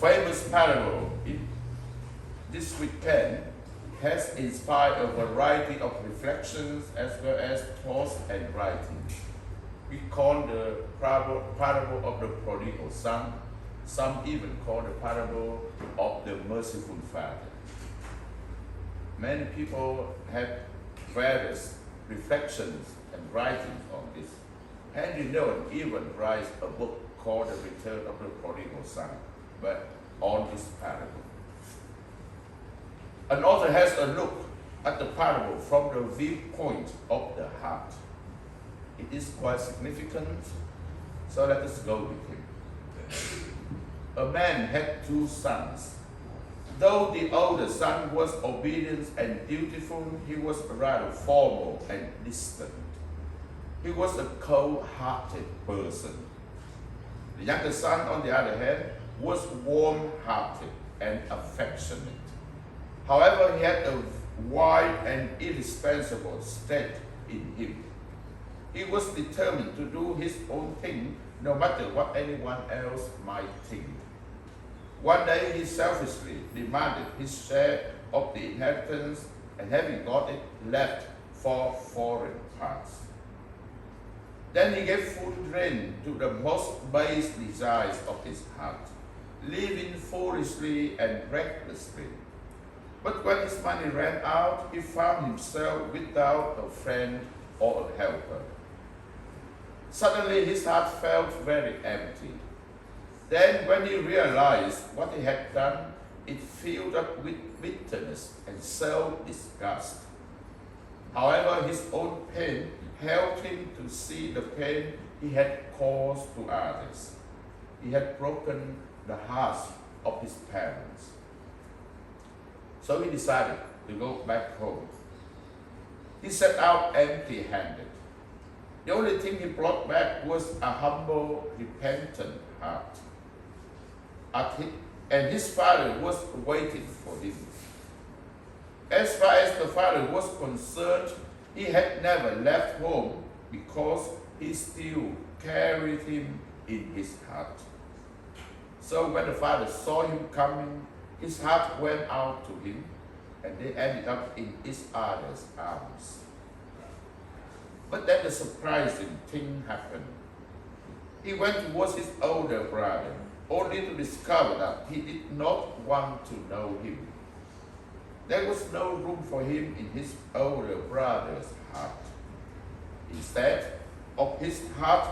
famous parable in this weekend has inspired a variety of reflections as well as thoughts and writings. We call the parable of the prodigal son. Some even call the parable of the merciful father. Many people have various reflections and writings on this. Henry Nouwen even writes a book called The Return of the Prodigal Son, but on this parable. An author has a look at the parable from the viewpoint of the heart. It is quite significant, so let us go with him. A man had 2 sons. Though the older son was obedient and dutiful, he was rather formal and distant. He was a cold-hearted person. The younger son, on the other hand, was warm-hearted and affectionate. However, he had a wide and indispensable state in him. He was determined to do his own thing, no matter what anyone else might think. One day he selfishly demanded his share of the inheritance, and having got it, left for foreign parts. Then he gave full rein to the most base desires of his heart, living foolishly and recklessly. But when his money ran out, he found himself without a friend or a helper. Suddenly his heart felt very empty. Then when he realized what he had done, it filled up with bitterness and self-disgust. However, his own pain helped him to see the pain he had caused to others. He had broken the hearts of his parents. So he decided to go back home. He set out empty-handed. The only thing he brought back was a humble, repentant heart. And his father was waiting for him. As far as the father was concerned, he had never left home because he still carried him in his heart. So when the father saw him coming, his heart went out to him, and they ended up in each other's arms. But then the surprising thing happened. He went towards his older brother, only to discover that he did not want to know him. There was no room for him in his older brother's heart. Instead of his heart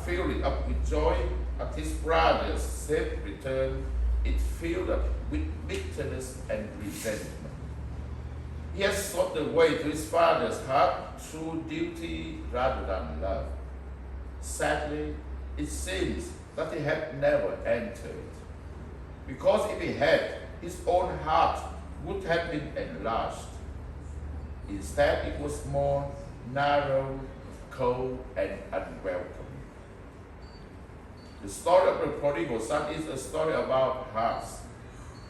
filling up with joy at his brother's safe return, it filled up with bitterness and resentment. He had sought the way to his father's heart through duty rather than love. Sadly, it seems that he had never entered, because if he had, his own heart would have been enlarged. Instead, it was more narrow, cold, and unwelcome. The story of the prodigal son is a story about hearts.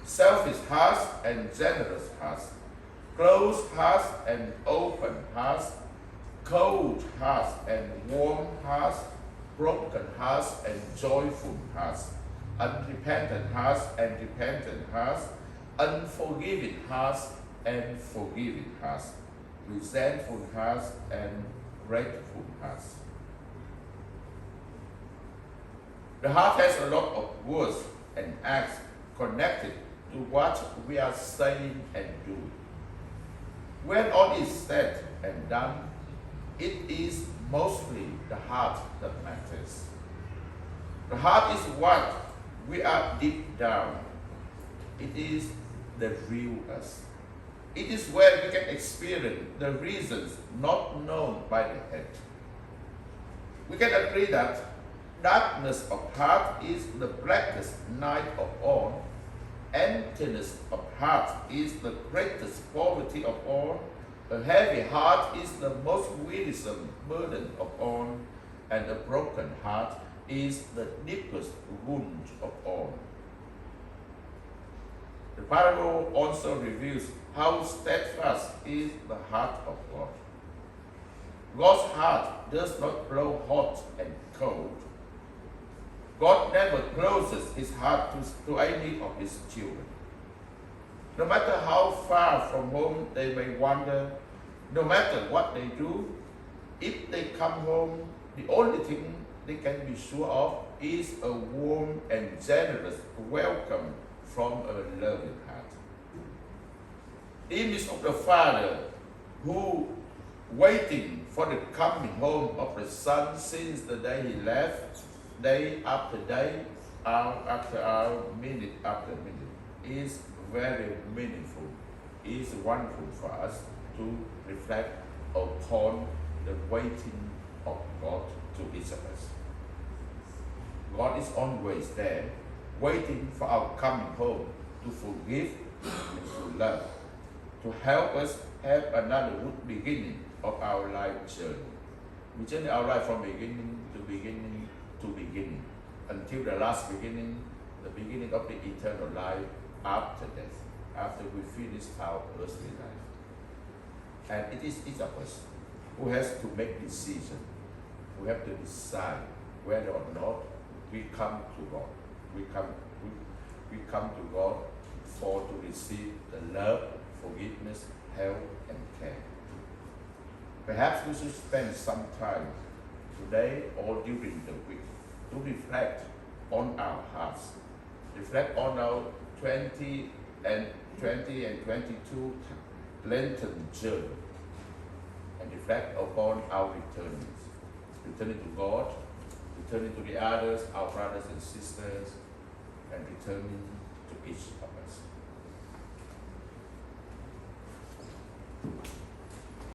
Selfish hearts and generous hearts. Closed hearts and open hearts. Cold hearts and warm hearts. Broken hearts and joyful hearts. Unrepentant hearts and repentant hearts. Unforgiving hearts and forgiving hearts. Resentful hearts and grateful hearts. The heart has a lot of words and acts connected to what we are saying and doing. When all is said and done, it is mostly the heart that matters. The heart is what we are deep down. It is the real us. It is where we can experience the reasons not known by the head. We can agree that darkness of heart is the blackest night of all. Emptiness of heart is the greatest poverty of all. A heavy heart is the most wearisome burden of all. And a broken heart is the deepest wound of all. The parable also reveals how steadfast is the heart of God. God's heart does not blow hot and cold. God never closes his heart to any of his children. No matter how far from home they may wander, no matter what they do, if they come home, the only thing they can be sure of is a warm and generous welcome from a loving heart. Image of the Father who waiting for the coming home of the Son since the day he left, day after day, hour after hour, minute after minute, is very meaningful, is wonderful for us to reflect upon the waiting of God to each of us. God is always there, waiting for our coming home, to forgive and to love, to help us have another good beginning of our life journey. We journey our life from beginning to beginning to beginning, until the last beginning, the beginning of the eternal life after death, after we finish our earthly life. And it is each of us who has to make decision, who have to decide whether or not we come to God. We come to God for to receive the love, forgiveness, help, and care. Perhaps we should spend some time today or during the week to reflect on our hearts, reflect on our 20 and 22 Lenten journey, and reflect upon our returning to God, returning to the others, our brothers and sisters, and returning to each of us.